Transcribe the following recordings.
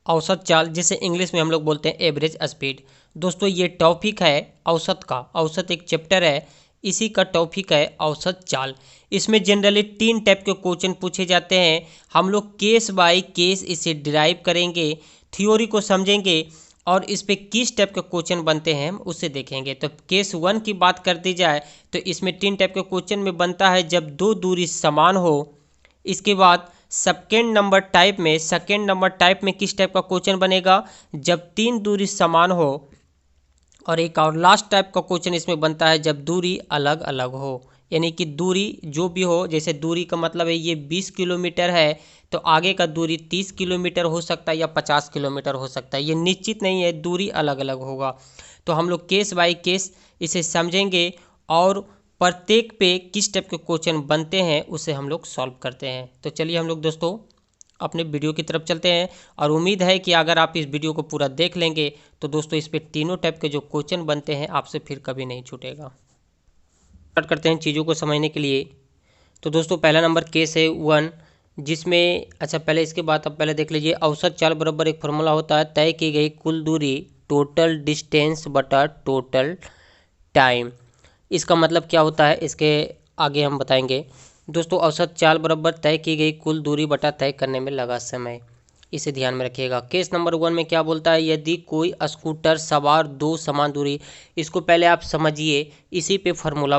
औसत चाल, जिसे इंग्लिश में हम लोग बोलते हैं एवरेज स्पीड। दोस्तों ये टॉपिक है औसत का, औसत एक चैप्टर है, इसी का टॉपिक है औसत चाल। इसमें जनरली 3 टाइप के क्वेश्चन पूछे जाते हैं। हम लोग केस बाय केस इसे डिराइव करेंगे, थ्योरी को समझेंगे और इस पे किस टाइप के क्वेश्चन बनते हैं हम उसे देखेंगे। तो केस 1 की बात कर दी जाए तो इसमें 3 टाइप के क्वेश्चन में बनता है जब दो दूरी समान हो। इसके बाद सेकेंड नंबर टाइप में किस टाइप का क्वेश्चन बनेगा, जब 3 दूरी समान हो। और एक और लास्ट टाइप का क्वेश्चन इसमें बनता है जब दूरी अलग अलग हो, यानी कि दूरी जो भी हो, जैसे दूरी का मतलब है ये 20 किलोमीटर है तो आगे का दूरी 30 किलोमीटर हो सकता है या 50 किलोमीटर हो सकता है, ये निश्चित नहीं है, दूरी अलग अलग होगा। तो हम लोग केस बाय केस इसे समझेंगे और प्रत्येक पे किस टाइप के क्वेश्चन बनते हैं उसे हम लोग सॉल्व करते हैं। तो चलिए हम लोग दोस्तों अपने वीडियो की तरफ चलते हैं और उम्मीद है कि अगर आप इस वीडियो को पूरा देख लेंगे तो दोस्तों इस पे तीनों टाइप के जो क्वेश्चन बनते हैं आपसे फिर कभी नहीं छूटेगा। स्टार्ट करते हैं चीज़ों को समझने के लिए। तो दोस्तों पहला नंबर केस है 1, जिसमें अच्छा पहले इसके बाद आप पहले देख लीजिए। औसत चाल बराबर एक फार्मूला होता है, तय की गई कुल दूरी टोटल डिस्टेंस बटा टोटल टाइम। इसका मतलब क्या होता है इसके आगे हम बताएंगे। दोस्तों औसत चाल बराबर तय की गई कुल दूरी बटा तय करने में लगा समय, इसे ध्यान में रखिएगा। केस नंबर 1 में क्या बोलता है, यदि कोई स्कूटर सवार दो समान दूरी, इसको पहले आप समझिए, इसी पे फार्मूला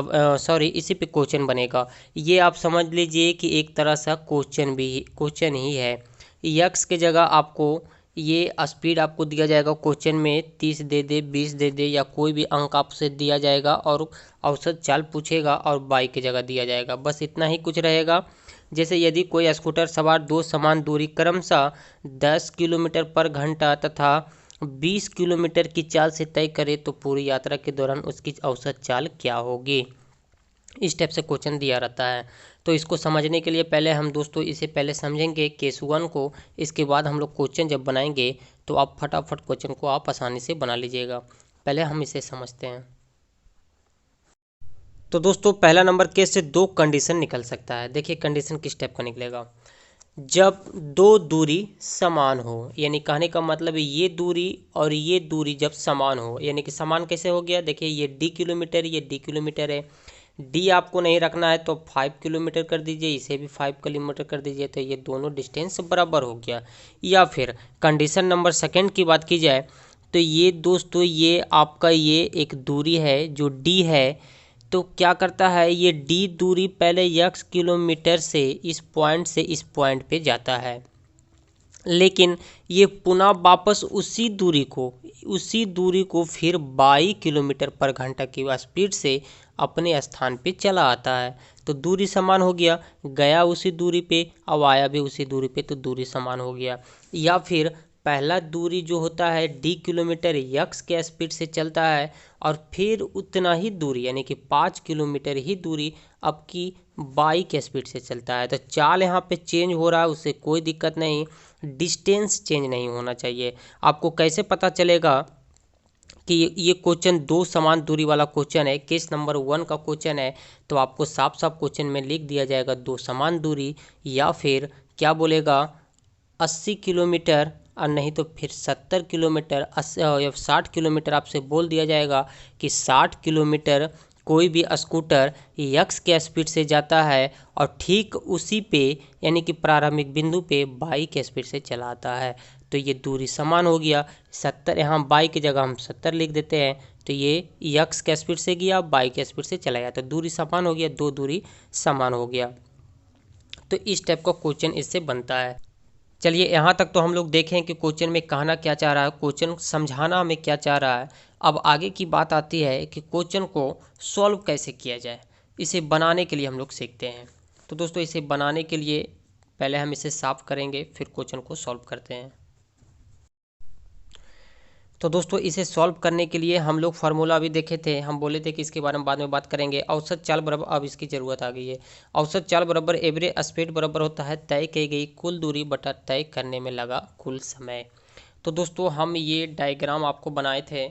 इसी पे क्वेश्चन बनेगा। ये आप समझ लीजिए कि एक तरह सा क्वेश्चन ही है। यक्स के जगह आपको ये स्पीड आपको दिया जाएगा क्वेश्चन में, 30 दे दे, 20 दे दे या कोई भी अंक आपसे दिया जाएगा और औसत चाल पूछेगा और बाई की जगह दिया जाएगा, बस इतना ही कुछ रहेगा। जैसे यदि कोई स्कूटर सवार दो समान दूरी क्रमशः 10 किलोमीटर पर घंटा तथा 20 किलोमीटर की चाल से तय करे तो पूरी यात्रा के दौरान उसकी औसत चाल क्या होगी। इस टाइप से क्वेश्चन दिया रहता है। तो इसको समझने के लिए पहले हम दोस्तों इसे पहले समझेंगे केस 1 को, इसके बाद हम लोग क्वेश्चन जब बनाएंगे तो आप फटाफट क्वेश्चन को आप आसानी से बना लीजिएगा। पहले हम इसे समझते हैं। तो दोस्तों पहला नंबर केस से 2 कंडीशन निकल सकता है। देखिए कंडीशन किस टाइप का निकलेगा, जब दो दूरी समान हो, यानी कहने का मतलब है ये दूरी और ये दूरी जब समान हो, यानी कि समान कैसे हो गया, देखिए ये d किलोमीटर, ये d किलोमीटर है। d आपको नहीं रखना है तो 5 किलोमीटर कर दीजिए, इसे भी 5 किलोमीटर कर दीजिए, तो ये दोनों डिस्टेंस बराबर हो गया। या फिर कंडीशन नंबर सेकंड की बात की जाए तो ये दोस्तों ये आपका ये एक दूरी है जो d है, तो क्या करता है ये d दूरी पहले x किलोमीटर से इस पॉइंट से इस पॉइंट पे जाता है, लेकिन ये पुनः वापस उसी दूरी को फिर 22 किलोमीटर पर घंटा की स्पीड से अपने स्थान पे चला आता है। तो दूरी समान हो गया, गया उसी दूरी पे अब आया भी उसी दूरी पे, तो दूरी समान हो गया। या फिर पहला दूरी जो होता है d किलोमीटर यक्स के स्पीड से चलता है और फिर उतना ही दूरी यानी कि 5 किलोमीटर ही दूरी अब की 22 के स्पीड से चलता है। तो चाल यहाँ पे चेंज हो रहा है, उससे कोई दिक्कत नहीं, डिस्टेंस चेंज नहीं होना चाहिए। आपको कैसे पता चलेगा कि ये क्वेश्चन दो समान दूरी वाला क्वेश्चन है, केस नंबर 1 का क्वेश्चन है, तो आपको साफ साफ क्वेश्चन में लिख दिया जाएगा दो समान दूरी, या फिर क्या बोलेगा 80 किलोमीटर और नहीं तो फिर 70 किलोमीटर, 80 या 60 किलोमीटर आपसे बोल दिया जाएगा कि 60 किलोमीटर कोई भी स्कूटर यक्स के स्पीड से जाता है और ठीक उसी पे यानी कि प्रारंभिक बिंदु पे 22 के स्पीड से चलाता है। तो ये दूरी समान हो गया। 70 यहाँ 22 की जगह हम 70 लिख देते हैं, तो ये यक्स के स्पीड से गया 22 के स्पीड से चला गया, तो दूरी समान हो गया, दो दूरी समान हो गया। तो इस टाइप का क्वेश्चन इससे बनता है। चलिए यहाँ तक तो हम लोग देखें कि क्वेश्चन में कहना क्या चाह रहा है, क्वेश्चन समझाना हमें क्या चाह रहा है। अब आगे की बात आती है कि क्वेश्चन को सॉल्व कैसे किया जाए, इसे बनाने के लिए हम लोग सीखते हैं। तो दोस्तों इसे बनाने के लिए पहले हम इसे साफ करेंगे, फिर क्वेश्चन को सॉल्व करते हैं। तो दोस्तों इसे सॉल्व करने के लिए हम लोग फार्मूला अभी देखे थे, हम बोले थे कि इसके बारे में बाद में बात करेंगे। औसत चाल बराबर, अब इसकी ज़रूरत आ गई है, औसत चाल बराबर एवरेज स्पीड बराबर होता है तय की गई कुल दूरी बटा तय करने में लगा कुल समय। तो दोस्तों हम ये डायग्राम आपको बनाए थे,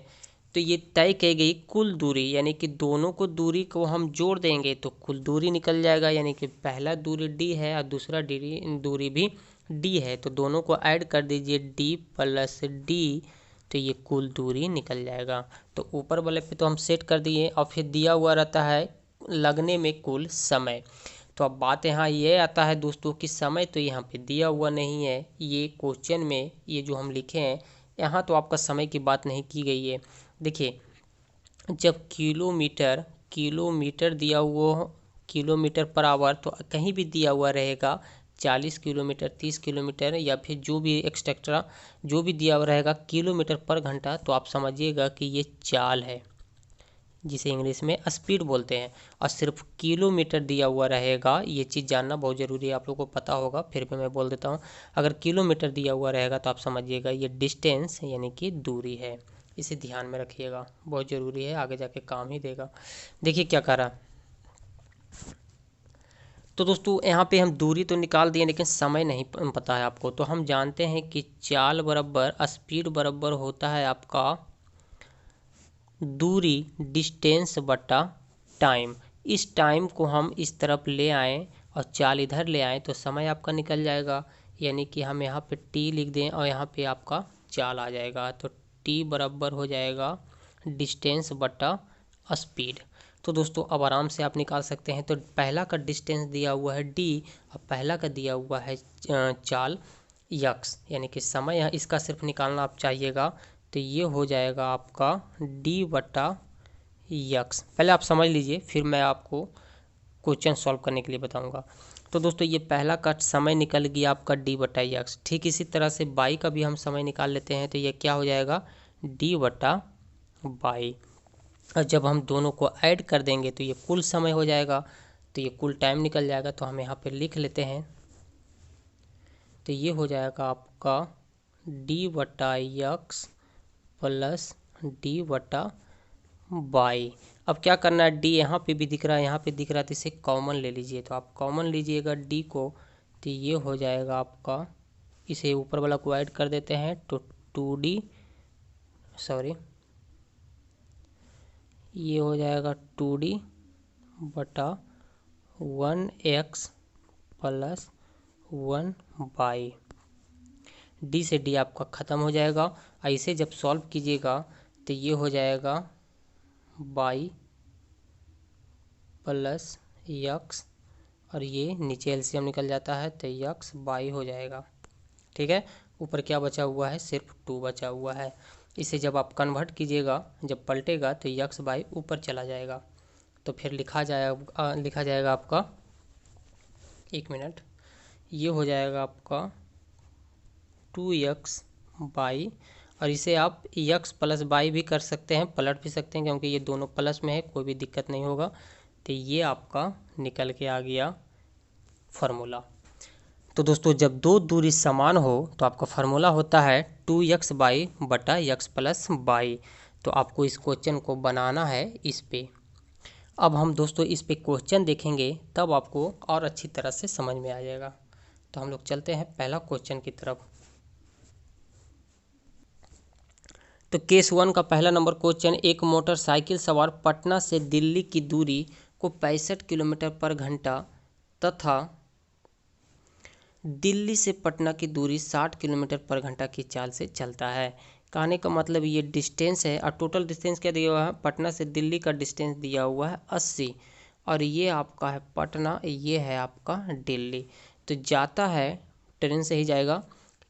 तो ये तय की गई कुल दूरी यानी कि दोनों को दूरी को हम जोड़ देंगे तो कुल दूरी निकल जाएगा, यानी कि पहला दूरी d है और दूसरा दूरी भी डी है, तो दोनों को ऐड कर दीजिए, डी प्लस डी, तो ये कुल दूरी निकल जाएगा। तो ऊपर वाले पे तो हम सेट कर दिए, और फिर दिया हुआ रहता है लगने में कुल समय। तो अब बात यहाँ ये आता है दोस्तों कि समय तो यहाँ पे दिया हुआ नहीं है, ये क्वेश्चन में ये जो हम लिखे हैं यहाँ तो आपका समय की बात नहीं की गई है। देखिए, जब किलोमीटर दिया हुआ हो, किलोमीटर पर आवर, तो कहीं भी दिया हुआ रहेगा 40 किलोमीटर, 30 किलोमीटर, या फिर जो भी एक्स्ट्रा जो भी दिया हुआ रहेगा किलोमीटर पर घंटा, तो आप समझिएगा कि ये चाल है, जिसे इंग्लिश में स्पीड बोलते हैं। और सिर्फ किलोमीटर दिया हुआ रहेगा, ये चीज़ जानना बहुत ज़रूरी है, आप लोगों को पता होगा, फिर भी मैं बोल देता हूँ। अगर किलोमीटर दिया हुआ रहेगा तो आप समझिएगा ये डिस्टेंस यानी कि दूरी है। इसे ध्यान में रखिएगा, बहुत ज़रूरी है, आगे जाके काम ही देगा। देखिए क्या कह रहा, तो दोस्तों यहाँ पे हम दूरी तो निकाल दिए लेकिन समय नहीं पता है आपको। तो हम जानते हैं कि चाल बराबर स्पीड बराबर होता है आपका दूरी डिस्टेंस बटा टाइम। इस टाइम को हम इस तरफ ले आएँ और चाल इधर ले आएँ तो समय आपका निकल जाएगा, यानी कि हम यहाँ पे टी लिख दें और यहाँ पे आपका चाल आ जाएगा। तो टी बराबर हो जाएगा डिस्टेंस बटा स्पीड। तो दोस्तों अब आराम से आप निकाल सकते हैं। तो पहला का डिस्टेंस दिया हुआ है डी और पहला का दिया हुआ है चाल यक्स, यानी कि समय, यहाँ इसका सिर्फ निकालना आप चाहिएगा। तो ये हो जाएगा आपका डी बटा यक्स। पहले आप समझ लीजिए, फिर मैं आपको क्वेश्चन सॉल्व करने के लिए बताऊंगा। तो दोस्तों ये पहला का समय निकल गया आपका डी बटा यक्स। ठीक इसी तरह से बाई का भी हम समय निकाल लेते हैं, तो ये क्या हो जाएगा डी बटा बाई। और जब हम दोनों को ऐड कर देंगे तो ये कुल समय हो जाएगा, तो ये कुल टाइम निकल जाएगा। तो हम यहाँ पे लिख लेते हैं, तो ये हो जाएगा आपका डी बटा यक्स प्लस डी बटा बाई। अब क्या करना है, डी यहाँ पे भी दिख रहा है, यहाँ पे दिख रहा है, तो इसे कॉमन ले लीजिए। तो आप कॉमन लीजिएगा डी को, तो ये हो जाएगा आपका, इसे ऊपर वाला को ऐड कर देते हैं, तो ये हो जाएगा 2D बटा 1x प्लस 1y। डी से डी आपका ख़त्म हो जाएगा। ऐसे जब सॉल्व कीजिएगा तो ये हो जाएगा y प्लस यक्स, और ये नीचे एलसीएम निकल जाता है तो यक्स y हो जाएगा। ठीक है, ऊपर क्या बचा हुआ है, सिर्फ 2 बचा हुआ है। इसे जब आप कन्वर्ट कीजिएगा, जब पलटेगा तो यक्स बाई ऊपर चला जाएगा। तो फिर लिखा जाएगा आपका, एक मिनट, ये हो जाएगा आपका 2x बाई, और इसे आप यक्स प्लस बाई भी कर सकते हैं, पलट भी सकते हैं, क्योंकि ये दोनों प्लस में है, कोई भी दिक्कत नहीं होगा। तो ये आपका निकल के आ गया फार्मूला। तो दोस्तों जब दो दूरी समान हो तो आपका फार्मूला होता है 2x बाई बटा यक्स प्लस बाई। तो आपको इस क्वेश्चन को बनाना है इस पे। अब हम दोस्तों इस पे क्वेश्चन देखेंगे, तब आपको और अच्छी तरह से समझ में आ जाएगा। तो हम लोग चलते हैं पहला क्वेश्चन की तरफ। तो केस 1 का पहला नंबर क्वेश्चन, एक मोटरसाइकिल सवार पटना से दिल्ली की दूरी को 65 किलोमीटर पर घंटा तथा दिल्ली से पटना की दूरी 60 किलोमीटर पर घंटा की चाल से चलता है। कहने का मतलब ये डिस्टेंस है, और टोटल डिस्टेंस क्या दिया हुआ है, पटना से दिल्ली का डिस्टेंस दिया हुआ है 80, और ये आपका है पटना, ये है आपका दिल्ली। तो जाता है, ट्रेन से ही जाएगा,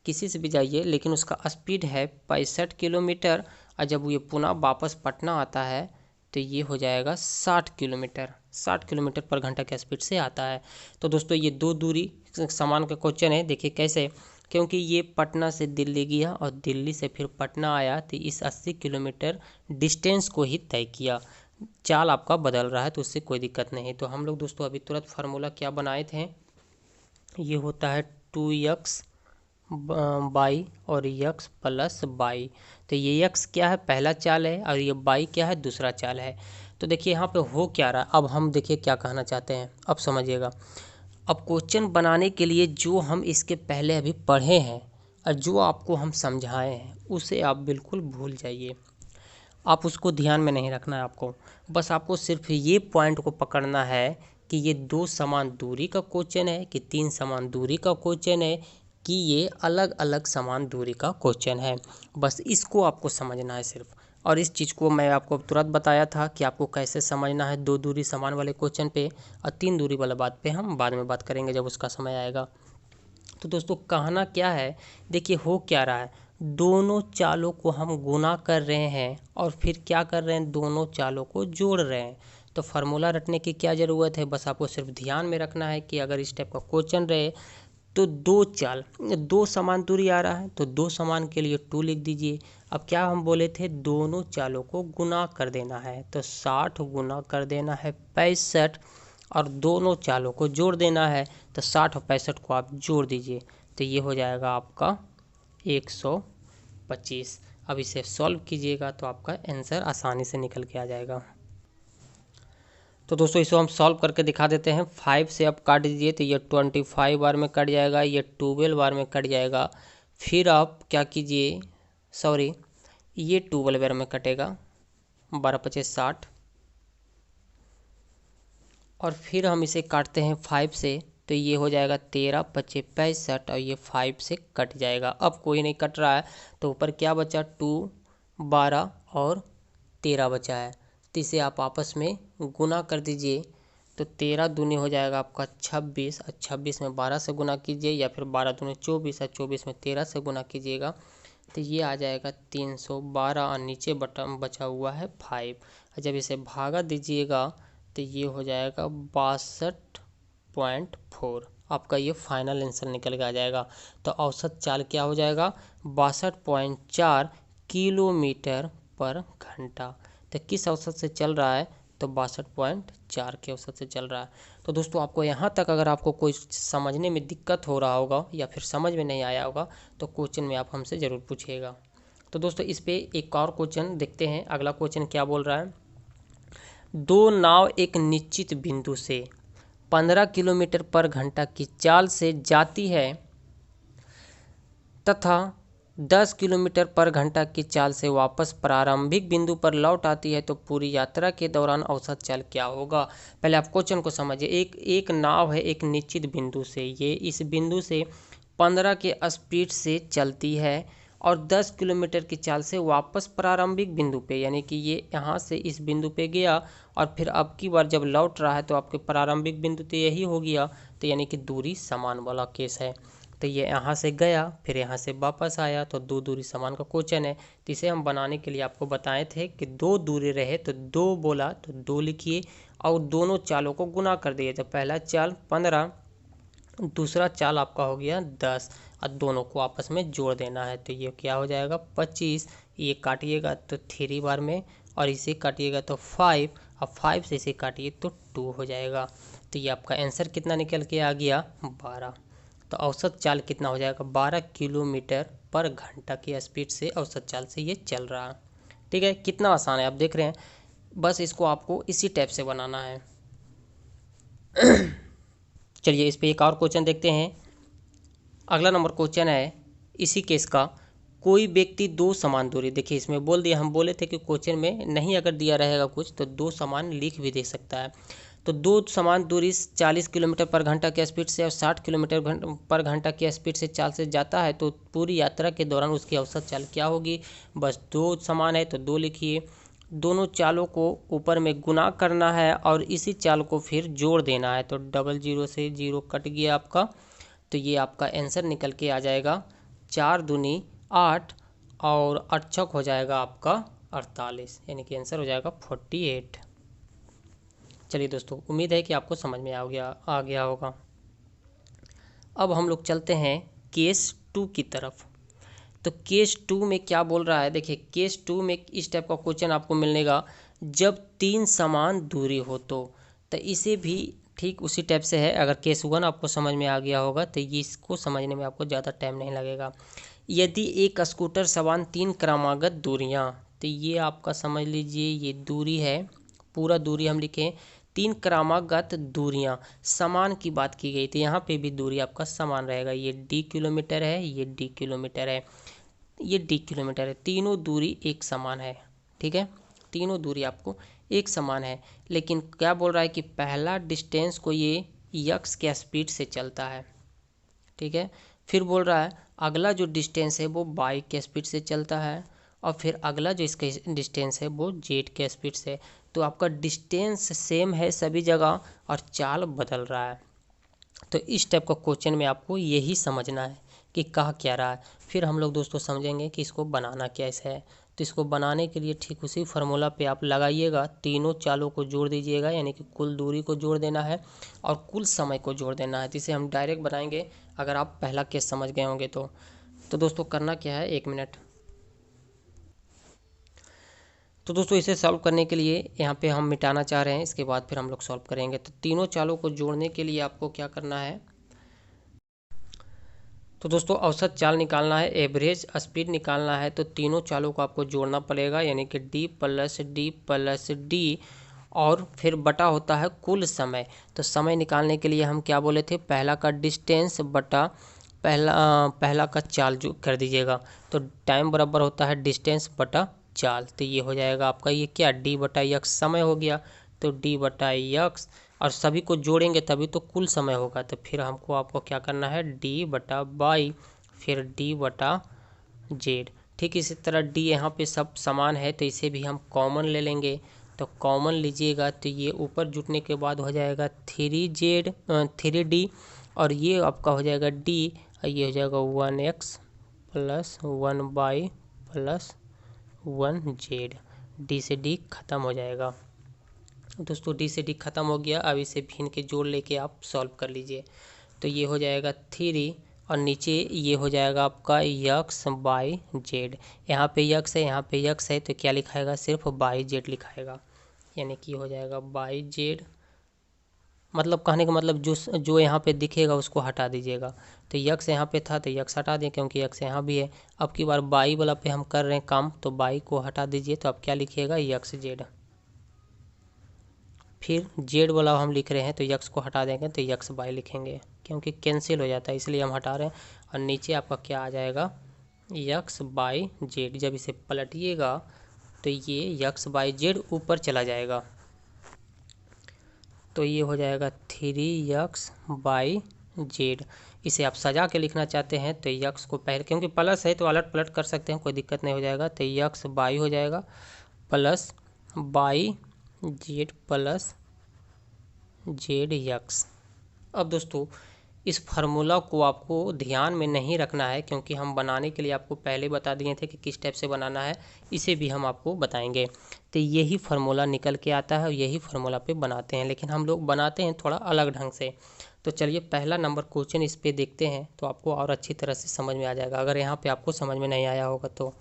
किसी से भी जाइए, लेकिन उसका स्पीड है 65 किलोमीटर, और जब ये पुनः वापस पटना आता है तो ये हो जाएगा 60 किलोमीटर पर घंटा के स्पीड से आता है। तो दोस्तों ये दो दूरी समान का क्वेश्चन है। देखिए कैसे, क्योंकि ये पटना से दिल्ली गया और दिल्ली से फिर पटना आया, तो इस 80 किलोमीटर डिस्टेंस को ही तय किया। चाल आपका बदल रहा है तो उससे कोई दिक्कत नहीं। तो हम लोग दोस्तों अभी तुरंत फार्मूला क्या बनाए थे, ये होता है 2x बाई और यक्स प्लस बाई। तो ये यक्स क्या है, पहला चाल है, और ये बाई क्या है, दूसरा चाल है। तो देखिए यहाँ पे हो क्या रहा है, अब हम देखिए क्या कहना चाहते हैं, अब समझिएगा। अब क्वेश्चन बनाने के लिए जो हम इसके पहले अभी पढ़े हैं और जो आपको हम समझाए हैं, उसे आप बिल्कुल भूल जाइए। आप उसको ध्यान में नहीं रखना है आपको, बस आपको सिर्फ ये पॉइंट को पकड़ना है कि ये 2 समान दूरी का क्वेश्चन है कि 3 समान दूरी का क्वेश्चन है, कि ये अलग अलग समान दूरी का क्वेश्चन है। बस इसको आपको समझना है सिर्फ, और इस चीज़ को मैं आपको तुरंत बताया था कि आपको कैसे समझना है 2 दूरी समान वाले क्वेश्चन पे, और 3 दूरी वाला बात पे हम बाद में बात करेंगे जब उसका समय आएगा। तो दोस्तों कहना क्या है, देखिए हो क्या रहा है, दोनों चालों को हम गुना कर रहे हैं और फिर क्या कर रहे हैं, दोनों चालों को जोड़ रहे हैं। तो फार्मूला रटने की क्या ज़रूरत है, बस आपको सिर्फ ध्यान में रखना है कि अगर इस टाइप का क्वेश्चन रहे तो 2 चाल, 2 समान दूरी आ रहा है तो 2 समान के लिए 2 लिख दीजिए। अब क्या हम बोले थे, दोनों चालों को गुना कर देना है, तो 60 गुना कर देना है 65, और दोनों चालों को जोड़ देना है, तो 60 और 65 को आप जोड़ दीजिए, तो ये हो जाएगा आपका 125। अब इसे सॉल्व कीजिएगा तो आपका आंसर आसानी से निकल के आ जाएगा। तो दोस्तों इसको हम सॉल्व करके दिखा देते हैं। 5 से आप काट दीजिए तो ये 25 बार में कट जाएगा, ये 12 बार में कट जाएगा। फिर आप क्या कीजिए, सॉरी ये 12 बार में कटेगा, 12 25 60, और फिर हम इसे काटते हैं 5 से तो ये हो जाएगा 13 25 65, और ये 5 से कट जाएगा। अब कोई नहीं कट रहा है तो ऊपर क्या बचा, 2 12 और 13 बचा है, तो इसे आप आपस में गुना कर दीजिए, तो 13 दूनी हो जाएगा आपका 26, और 26 में 12 से गुना कीजिए, या फिर 12 दूनी 24, और 24 में 13 से गुना कीजिएगा, तो ये आ जाएगा 312, और नीचे बटन बचा हुआ है 5, और जब इसे भागा दीजिएगा तो ये हो जाएगा 62.4। आपका ये फाइनल आंसर निकल के आ जाएगा। तो औसत चाल क्या हो जाएगा, 62.4 किलोमीटर पर घंटा। तो किस औसत से चल रहा है, तो 62.4 के औसत से चल रहा है। तो दोस्तों आपको यहाँ तक अगर आपको कोई समझने में दिक्कत हो रहा होगा या फिर समझ में नहीं आया होगा तो क्वेश्चन में आप हमसे ज़रूर पूछिएगा। तो दोस्तों इस पे एक और क्वेश्चन देखते हैं। अगला क्वेश्चन क्या बोल रहा है, 2 नाव एक निश्चित बिंदु से 15 किलोमीटर पर घंटा की चाल से जाती है तथा 10 किलोमीटर पर घंटा की चाल से वापस प्रारंभिक बिंदु पर लौट आती है, तो पूरी यात्रा के दौरान औसत चाल क्या होगा। पहले आप क्वेश्चन को समझिए। एक नाव है एक निश्चित बिंदु से, ये इस बिंदु से 15 के स्पीड से चलती है और 10 किलोमीटर की चाल से वापस प्रारंभिक बिंदु पे, यानी कि ये यहाँ से इस बिंदु पे गया और फिर अब की बार जब लौट रहा है तो आपके प्रारंभिक बिंदु तो यही हो गया, तो यानी कि दूरी समान वाला केस है। तो ये यहाँ से गया फिर यहाँ से वापस आया, तो 2 दूरी समान का क्वेश्चन है। तो इसे हम बनाने के लिए आपको बताए थे कि 2 दूरी रहे तो 2 बोला तो 2 लिखिए और दोनों चालों को गुना कर दिए। तो पहला चाल 15, दूसरा चाल आपका हो गया 10, और दोनों को आपस में जोड़ देना है, तो ये क्या हो जाएगा 25। ये काटिएगा तो 3 बार में, और इसे काटिएगा तो 5, और 5 से इसे काटिए तो 2 हो जाएगा। तो ये आपका आंसर कितना निकल के आ गया, 12। तो औसत चाल कितना हो जाएगा, 12 किलोमीटर पर घंटा की स्पीड से औसत चाल से ये चल रहा है। ठीक है, कितना आसान है आप देख रहे हैं। बस इसको आपको इसी टाइप से बनाना है। चलिए इस पे एक और क्वेश्चन देखते हैं। अगला नंबर क्वेश्चन है इसी केस का, कोई व्यक्ति 2 समान दूरी, देखिए इसमें बोल दिया, हम बोले थे कि क्वेश्चन में नहीं अगर दिया रहेगा कुछ तो 2 समान लिख भी दे सकता है। तो 2 समान दूरी 40 किलोमीटर पर घंटा की स्पीड से और 60 किलोमीटर पर घंटा की स्पीड से चाल से जाता है, तो पूरी यात्रा के दौरान उसकी औसत चाल क्या होगी। बस 2 समान है तो 2 लिखिए, दोनों चालों को ऊपर में गुना करना है और इसी चाल को फिर जोड़ देना है, तो 00 से 0 कट गया आपका, तो ये आपका आंसर निकल के आ जाएगा 4 दूनी 8 और 8 छक हो जाएगा आपका 48, यानी कि आंसर हो जाएगा 48। चलिए दोस्तों उम्मीद है कि आपको समझ में आ गया होगा। अब हम लोग चलते हैं केस 2 की तरफ। तो केस 2 में क्या बोल रहा है, देखिए केस 2 में इस टाइप का क्वेश्चन आपको मिलेगा, जब 3 समान दूरी हो तो इसे भी ठीक उसी टाइप से है। अगर केस 1 आपको समझ में आ गया होगा तो ये इसको समझने में आपको ज़्यादा टाइम नहीं लगेगा। यदि एक स्कूटर समान 3 क्रमागत दूरियां, तो ये आपका समझ लीजिए ये दूरी है, पूरा दूरी हम लिखें 3 क्रमागत दूरियां समान की बात की गई, तो यहाँ पे भी दूरी आपका समान रहेगा। ये d किलोमीटर है, ये d किलोमीटर है, ये d किलोमीटर है, तीनों दूरी एक समान है। ठीक है, तीनों दूरी आपको एक समान है, लेकिन क्या बोल रहा है कि पहला डिस्टेंस को ये यक्स के स्पीड से चलता है। ठीक है, फिर बोल रहा है अगला जो डिस्टेंस है वो बाई के स्पीड से चलता है, और फिर अगला जो इसका डिस्टेंस है वो जेड के स्पीड से। तो आपका डिस्टेंस सेम है सभी जगह और चाल बदल रहा है। तो इस टाइप का क्वेश्चन में आपको यही समझना है कि कहा क्या रहा है। फिर हम लोग दोस्तों समझेंगे कि इसको बनाना कैसे है। तो इसको बनाने के लिए ठीक उसी फार्मूला पे आप लगाइएगा, तीनों चालों को जोड़ दीजिएगा, यानी कि कुल दूरी को जोड़ देना है और कुल समय को जोड़ देना है। जिसे हम डायरेक्ट बनाएंगे अगर आप पहला केस समझ गए होंगे तो दोस्तों करना क्या है, 1 मिनट। तो दोस्तों इसे सॉल्व करने के लिए यहाँ पे हम मिटाना चाह रहे हैं, इसके बाद फिर हम लोग सॉल्व करेंगे। तो तीनों चालों को जोड़ने के लिए आपको क्या करना है, तो दोस्तों औसत चाल निकालना है, एवरेज स्पीड निकालना है। तो तीनों चालों को आपको जोड़ना पड़ेगा, यानी कि d+d+d और फिर बटा होता है कुल समय। तो समय निकालने के लिए हम क्या बोले थे, पहला का डिस्टेंस बटा पहला का चाल जो कर दीजिएगा। तो टाइम बराबर होता है डिस्टेंस बटा चाल। तो ये हो जाएगा आपका ये क्या, d/x समय हो गया। तो d/x और सभी को जोड़ेंगे तभी तो कुल समय होगा। तो फिर आपको क्या करना है, d/y फिर d/z। ठीक इसी तरह d यहाँ पे सब समान है तो इसे भी हम कॉमन ले लेंगे। तो कॉमन लीजिएगा तो ये ऊपर जुटने के बाद हो जाएगा 3d और ये आपका हो जाएगा d, ये हो जाएगा 1x plus 1y plus 1z। d से d खत्म हो जाएगा दोस्तों, d से d खत्म हो गया। अब इसे भिन्न के जोड़ लेके आप सॉल्व कर लीजिए। तो ये हो जाएगा 3 और नीचे ये हो जाएगा आपका x/z। यहाँ पे x है, यहाँ पे x है, तो क्या लिखाएगा, सिर्फ yz लिखाएगा, यानी कि हो जाएगा yz। मतलब कहने का मतलब जो यहाँ पे दिखेगा उसको हटा दीजिएगा। तो x यहाँ पे था तो x हटा दें क्योंकि x यहाँ भी है। अब की बार y वाला पे हम कर रहे हैं काम, तो y को हटा दीजिए। तो अब क्या लिखिएगा, xz। फिर z वाला हम लिख रहे हैं तो x को हटा देंगे तो xy लिखेंगे, क्योंकि कैंसिल हो जाता है इसलिए हम हटा रहे हैं। और नीचे आपका क्या आ जाएगा, xyz। जब इसे पलटिएगा तो ये xyz ऊपर चला जाएगा। तो ये हो जाएगा 3xyz। इसे आप सजा के लिखना चाहते हैं तो x को पहले, क्योंकि प्लस है तो अलट पलट कर सकते हैं, कोई दिक्कत नहीं हो जाएगा। तो xy हो जाएगा प्लस yz प्लस zx। अब दोस्तों इस फार्मूला को आपको ध्यान में नहीं रखना है, क्योंकि हम बनाने के लिए आपको पहले बता दिए थे कि किस टाइप से बनाना है, इसे भी हम आपको बताएंगे। तो यही फार्मूला निकल के आता है और यही फार्मूला पे बनाते हैं, लेकिन हम लोग बनाते हैं थोड़ा अलग ढंग से। तो चलिए पहला नंबर क्वेश्चन इस पे देखते हैं, तो आपको और अच्छी तरह से समझ में आ जाएगा अगर यहाँ पे आपको समझ में नहीं आया होगा तो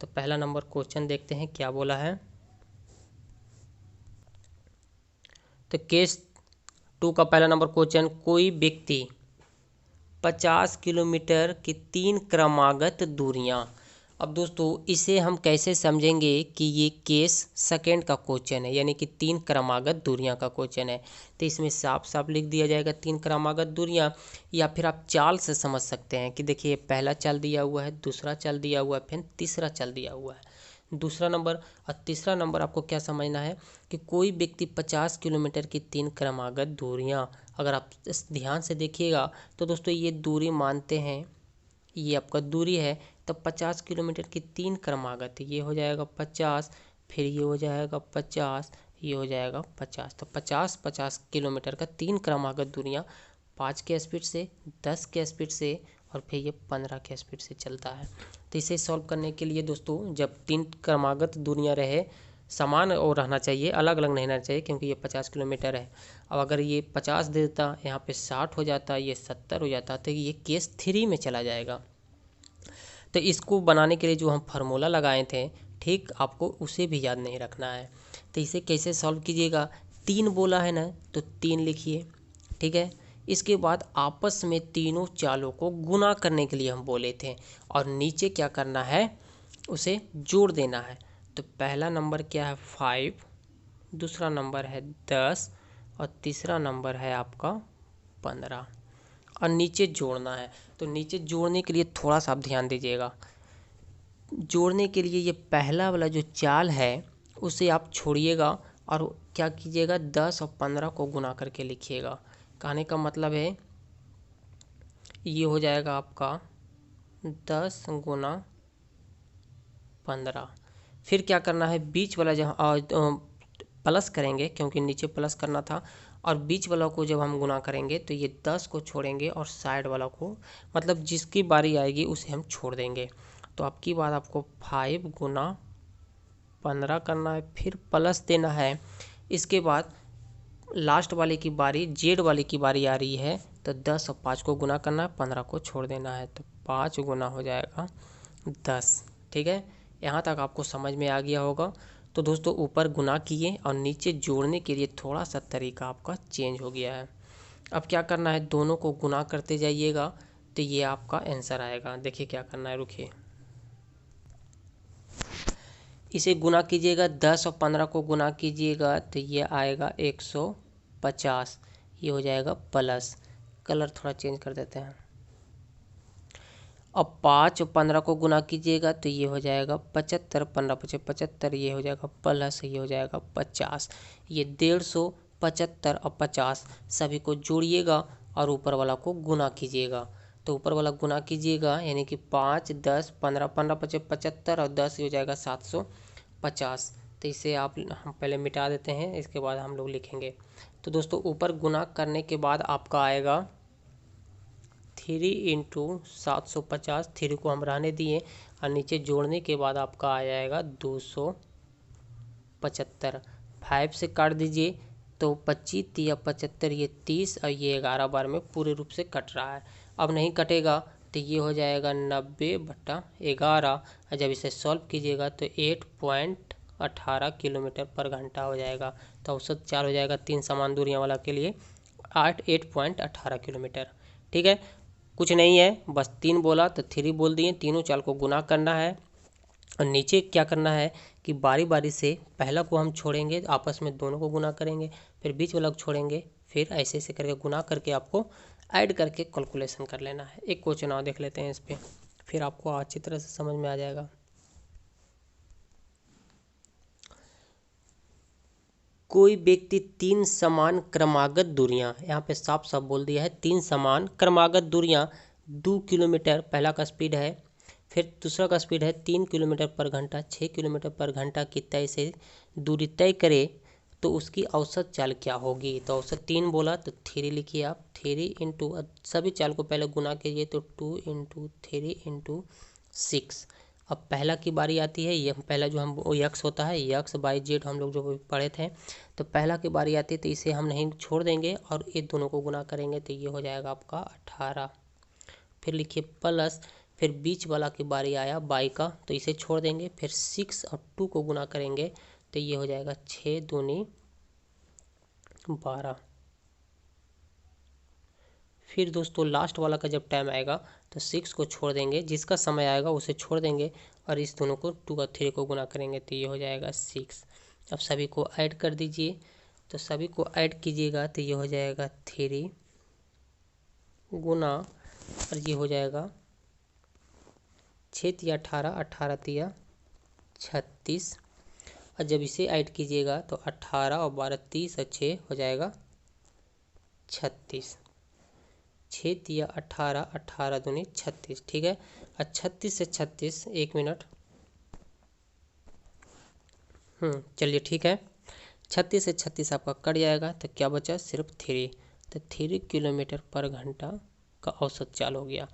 पहला नंबर क्वेश्चन देखते हैं क्या बोला है। तो केस 2 का पहला नंबर क्वेश्चन, कोई व्यक्ति 50 किलोमीटर की 3 क्रमागत दूरियां। अब दोस्तों इसे हम कैसे समझेंगे कि ये केस सेकंड का क्वेश्चन है, यानी कि 3 क्रमागत दूरियां का क्वेश्चन है। तो इसमें साफ साफ लिख दिया जाएगा 3 क्रमागत दूरियां, या फिर आप चाल से समझ सकते हैं कि देखिए पहला चाल दिया हुआ है, दूसरा चाल दिया हुआ है, फिर तीसरा चाल दिया हुआ है। दूसरा नंबर और तीसरा नंबर आपको क्या समझना है कि कोई व्यक्ति 50 किलोमीटर की 3 क्रमागत दूरियां। अगर आप ध्यान से देखिएगा तो दोस्तों ये दूरी मानते हैं, ये आपका दूरी है। तो 50 किलोमीटर की 3 क्रमागत, ये हो जाएगा 50, फिर ये हो जाएगा 50, ये हो जाएगा 50। तो 50 किलोमीटर का 3 क्रमागत दूरियां 5 के स्पीड से, 10 के स्पीड से और फिर ये 15 के स्पीड से चलता है। तो इसे सॉल्व करने के लिए दोस्तों जब 3 क्रमागत दूरियां रहे समान और रहना चाहिए, अलग अलग नहीं रहना चाहिए, क्योंकि ये 50 किलोमीटर है। अब अगर ये 50 दे देता, यहाँ पे 60 हो जाता, ये 70 हो जाता, तो ये केस 3 में चला जाएगा। तो इसको बनाने के लिए जो हम फार्मूला लगाए थे, ठीक आपको उसे भी याद नहीं रखना है। तो इसे कैसे सॉल्व कीजिएगा, 3 बोला है ना तो 3 लिखिए, ठीक है। इसके बाद आपस में तीनों चालों को गुना करने के लिए हम बोले थे, और नीचे क्या करना है, उसे जोड़ देना है। तो पहला नंबर क्या है 5, दूसरा नंबर है 10 और तीसरा नंबर है आपका 15, और नीचे जोड़ना है। तो नीचे जोड़ने के लिए थोड़ा सा आप ध्यान दीजिएगा। जोड़ने के लिए ये पहला वाला जो चाल है उसे आप छोड़िएगा और क्या कीजिएगा, 10 और 15 को गुना करके लिखिएगा। कहने का मतलब है ये हो जाएगा आपका 10 गुना 15। फिर क्या करना है, बीच वाला जहाँ प्लस करेंगे क्योंकि नीचे प्लस करना था, और बीच वाला को जब हम गुना करेंगे तो ये 10 को छोड़ेंगे और साइड वाला को, मतलब जिसकी बारी आएगी उसे हम छोड़ देंगे। तो आपकी बात आपको 5 गुना 15 करना है, फिर प्लस देना है। इसके बाद लास्ट वाले की बारी, जेड वाले की बारी आ रही है, तो 10 और 5 को गुना करना है, 15 को छोड़ देना है, तो 5 गुना हो जाएगा 10। ठीक है, यहाँ तक आपको समझ में आ गया होगा। तो दोस्तों ऊपर गुना किए और नीचे जोड़ने के लिए थोड़ा सा तरीका आपका चेंज हो गया है। अब क्या करना है, दोनों को गुना करते जाइएगा तो ये आपका आंसर आएगा। देखिए क्या करना है, रुकिए, इसे गुना कीजिएगा, 10 और 15 को गुना कीजिएगा तो ये आएगा 150। ये हो जाएगा प्लस, कलर थोड़ा चेंज कर देते हैं। अब 5 और 15 को गुना कीजिएगा तो ये हो जाएगा 75, 15 पचे 75, ये हो जाएगा प्लस, ये हो जाएगा 50। ये 150, 75 और 50 सभी को जोड़िएगा और ऊपर वाला को गुना कीजिएगा। तो ऊपर वाला गुना कीजिएगा, यानी कि 5, 10, 15, 15 पचे 75 और 10 हो जाएगा 750। तो इसे हम पहले मिटा देते हैं, इसके बाद हम लोग लिखेंगे। तो दोस्तों ऊपर गुना करने के बाद आपका आएगा 3 इंटू 750, 3 को हम रहने दिए, और नीचे जोड़ने के बाद आपका आ जाएगा 275। 5 से काट दीजिए तो 25 या 75, ये 30 और ये 11 बार में पूरे रूप से कट रहा है। अब नहीं कटेगा तो ये हो जाएगा 90/11, और जब इसे सॉल्व कीजिएगा तो 8.18 किलोमीटर पर घंटा हो जाएगा। तो औसत चाल हो जाएगा 3 समान दूरियां वाला के लिए 8.18 किलोमीटर। ठीक है, कुछ नहीं है, बस 3 बोला तो 3 बोल दिए, तीनों चाल को गुना करना है। और नीचे क्या करना है कि बारी बारी से पहला को हम छोड़ेंगे, आपस में दोनों को गुना करेंगे, फिर बीच वाला को छोड़ेंगे, फिर ऐसे ऐसे करके गुना करके आपको ऐड करके कैलकुलेशन कर लेना है। एक क्वेश्चन और देख लेते हैं इस पर, फिर आपको अच्छी तरह से समझ में आ जाएगा। कोई व्यक्ति 3 समान क्रमागत दूरियां, यहाँ पे साफ साफ बोल दिया है 3 समान क्रमागत दूरियां 2 किलोमीटर पहला का स्पीड है, फिर दूसरा का स्पीड है 3 किलोमीटर पर घंटा, 6 किलोमीटर पर घंटा की तय से दूरी तय करे तो उसकी औसत चाल क्या होगी। तो औसत 3 बोला तो 3 लिखिए आप, 3 इंटू, सभी चाल को पहले गुना कीजिए तो 2 इंटू 3 इंटू 6। अब पहला की बारी आती है, ये पहला जो हम यक्स होता है, यक्स बाई जेड हम लोग जो पढ़े थे, तो पहला की बारी आती है तो इसे हम नहीं छोड़ देंगे और ये दोनों को गुना करेंगे तो ये हो जाएगा आपका 18। फिर लिखिए प्लस, फिर बीच वाला की बारी आया बाई का तो इसे छोड़ देंगे, फिर 6 और 2 को गुना करेंगे तो ये हो जाएगा 6 दूनी 12। फिर दोस्तों लास्ट वाला का जब टाइम आएगा तो 6 को छोड़ देंगे, जिसका समय आएगा उसे छोड़ देंगे और इस दोनों को 2 और 3 को गुना करेंगे तो ये हो जाएगा 6। अब सभी को ऐड कर दीजिए, तो सभी को ऐड कीजिएगा तो ये हो जाएगा 3 गुना, और ये हो जाएगा 6 तिया 18, 18 तिया 36, और जब इसे ऐड कीजिएगा तो 18 और 12 30 और 6 हो जाएगा 36। 6 तिया 18, 18 दूनी 36। ठीक है, और 36 से 36, 1 मिनट, चलिए ठीक है, 36 से 36 आपका कट जाएगा तो क्या बचा, सिर्फ 3। तो 3 किलोमीटर पर घंटा का औसत चाल हो गया।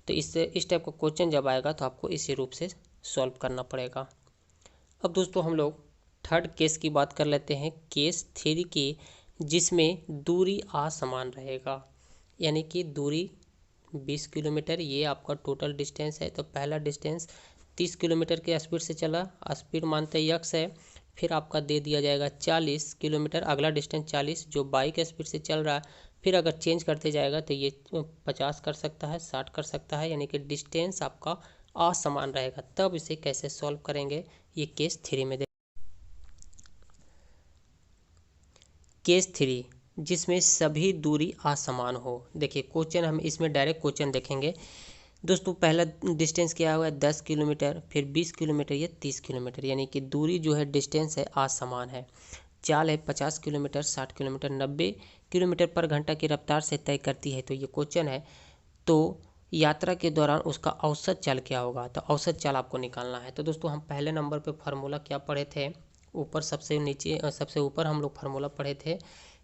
तो इससे इस टाइप का क्वेश्चन जब आएगा तो आपको इसी रूप से सॉल्व करना पड़ेगा। अब दोस्तों हम लोग थर्ड केस की बात कर लेते हैं, केस 3 की, जिसमें दूरी असमान रहेगा, यानी कि दूरी 20 किलोमीटर, ये आपका टोटल डिस्टेंस है। तो पहला डिस्टेंस 30 किलोमीटर के स्पीड से चला, स्पीड मानते यक्स है, फिर आपका दे दिया जाएगा 40 किलोमीटर, अगला डिस्टेंस 40 जो बाइक के स्पीड से चल रहा है, फिर अगर चेंज करते जाएगा तो ये 50 कर सकता है, 60 कर सकता है, यानी कि डिस्टेंस आपका असमान रहेगा। तब इसे कैसे सॉल्व करेंगे, ये केस 3 में केस 3 जिसमें सभी दूरी असमान हो। देखिए क्वेश्चन हम इसमें डायरेक्ट क्वेश्चन देखेंगे। दोस्तों पहला डिस्टेंस क्या हुआ है 10 किलोमीटर, फिर 20 किलोमीटर, ये 30 किलोमीटर, यानी कि दूरी जो है डिस्टेंस है असमान है। चाल है 50 किलोमीटर, 60 किलोमीटर, 90 किलोमीटर पर घंटा की रफ्तार से तय करती है। तो ये क्वेश्चन है तो यात्रा के दौरान उसका औसत चाल क्या होगा, तो औसत चाल आपको निकालना है। तो दोस्तों हम पहले नंबर पे फार्मूला क्या पढ़े थे, ऊपर सबसे नीचे सबसे ऊपर हम लोग फार्मूला पढ़े थे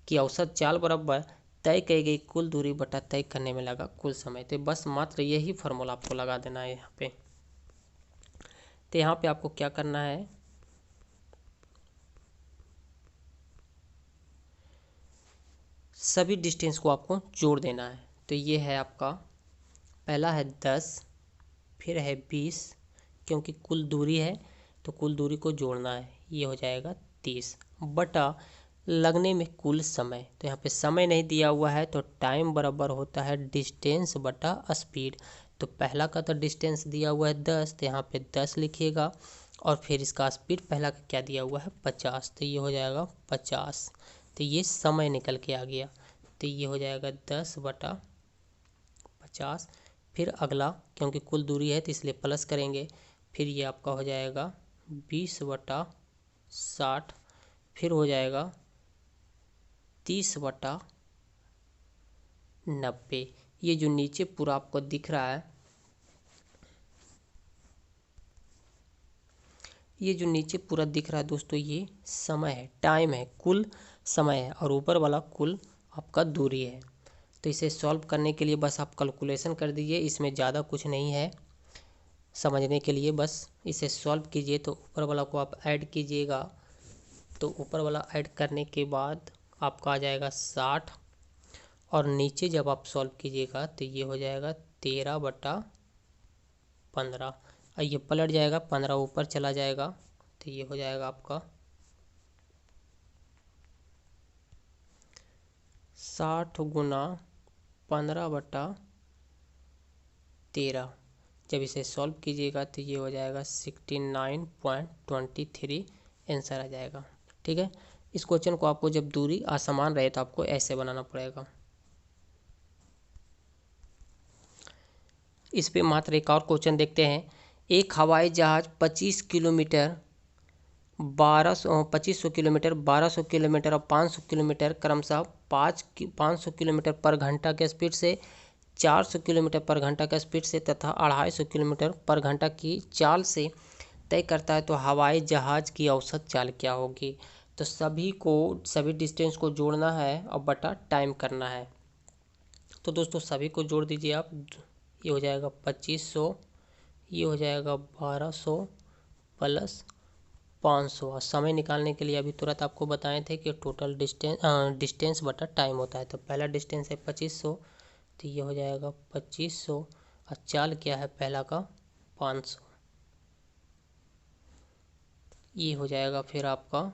कि औसत चाल बराबर तय की गई कुल दूरी बटा तय करने में लगा कुल समय। तो बस मात्र यही फार्मूला आपको लगा देना है यहाँ पे। तो यहाँ पे आपको क्या करना है, सभी डिस्टेंस को आपको जोड़ देना है। तो ये है आपका पहला है 10, फिर है 20, क्योंकि कुल दूरी है तो कुल दूरी को जोड़ना है, ये हो जाएगा 30 बटा लगने में कुल समय। तो यहाँ पे समय नहीं दिया हुआ है तो टाइम बराबर होता है डिस्टेंस बटा स्पीड। तो पहला का तो डिस्टेंस दिया हुआ है 10, तो यहाँ पे 10 लिखिएगा और फिर इसका स्पीड पहला का क्या दिया हुआ है 50, तो ये हो जाएगा 50। तो ये समय निकल के आ गया, तो ये हो जाएगा 10 बटा 50। फिर अगला क्योंकि कुल दूरी है तो इसलिए प्लस करेंगे, फिर ये आपका हो जाएगा 20 बटा 60, फिर हो जाएगा 30 बटा 90। ये जो नीचे पूरा आपको दिख रहा है, ये जो नीचे पूरा दिख रहा है दोस्तों, ये समय है, टाइम है, कुल समय है, और ऊपर वाला कुल आपका दूरी है। तो इसे सॉल्व करने के लिए बस आप कैलकुलेशन कर दीजिए, इसमें ज़्यादा कुछ नहीं है समझने के लिए, बस इसे सॉल्व कीजिए। तो ऊपर वाला को आप ऐड कीजिएगा, तो ऊपर वाला ऐड करने के बाद आपका आ जाएगा 60, और नीचे जब आप सॉल्व कीजिएगा तो ये हो जाएगा 13 बटा 15, और ये पलट जाएगा, 15 ऊपर चला जाएगा, तो ये हो जाएगा आपका 60 गुना 15 बटा 13। जब इसे सॉल्व कीजिएगा तो ये हो जाएगा 69.23 आंसर आ जाएगा। ठीक है, इस क्वेश्चन को आपको जब दूरी असमान रहे तो आपको ऐसे बनाना पड़ेगा। इस पे मात्र एक और क्वेश्चन देखते हैं। एक हवाई जहाज 25 किलोमीटर 2500 किलोमीटर 1200 किलोमीटर और 500 किलोमीटर क्रमशः 500 किलोमीटर पर घंटा के स्पीड से, 400 किलोमीटर पर घंटा का स्पीड से तथा 250 किलोमीटर पर घंटा की चाल से तय करता है, तो हवाई जहाज की औसत चाल क्या होगी। तो सभी डिस्टेंस को जोड़ना है और बटा टाइम करना है। तो दोस्तों सभी को जोड़ दीजिए आप, ये हो जाएगा 2500, ये हो जाएगा 1200 प्लस 500। और समय निकालने के लिए अभी तुरंत आपको बताए थे कि टोटल डिस्टेंस बटा टाइम होता है। तो पहला डिस्टेंस है 2500, तो ये हो जाएगा 2500, और चाल क्या है पहला का 500, ये हो जाएगा फिर आपका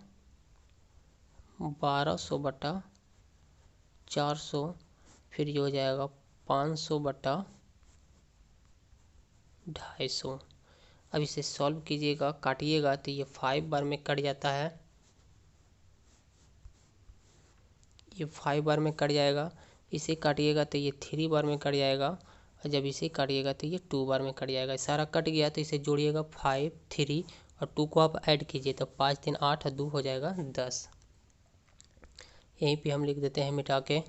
1200 बटा 400, फिर ये हो जाएगा 500 बटा 250। अब इसे सॉल्व कीजिएगा, काटिएगा तो ये 5 बार में कट जाता है, ये 5 बार में कट जाएगा। इसे काटिएगा तो ये 3 बार में कट जाएगा, और जब इसे काटिएगा तो ये 2 बार में कट जाएगा। सारा कट गया तो इसे जोड़िएगा 5, 3 और 2 को आप ऐड कीजिए तो 5 3 8 और 2 हो जाएगा 10। यहीं पे हम लिख देते हैं मिटा के,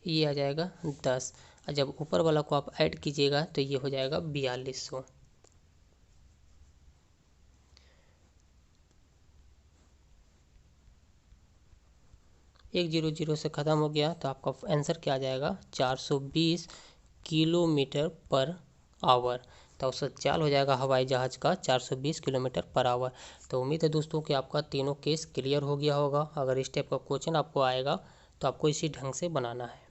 ये आ जाएगा 10, और जब ऊपर वाला को आप ऐड कीजिएगा तो ये हो जाएगा 4200। एक 0 से ख़त्म हो गया तो आपका आंसर क्या आ जाएगा 420 किलोमीटर पर आवर। तो औसत चाल हो जाएगा हवाई जहाज़ का 420 किलोमीटर पर आवर। तो उम्मीद है दोस्तों कि आपका तीनों केस क्लियर हो गया होगा। अगर इस टाइप का क्वेश्चन आपको आएगा तो आपको इसी ढंग से बनाना है।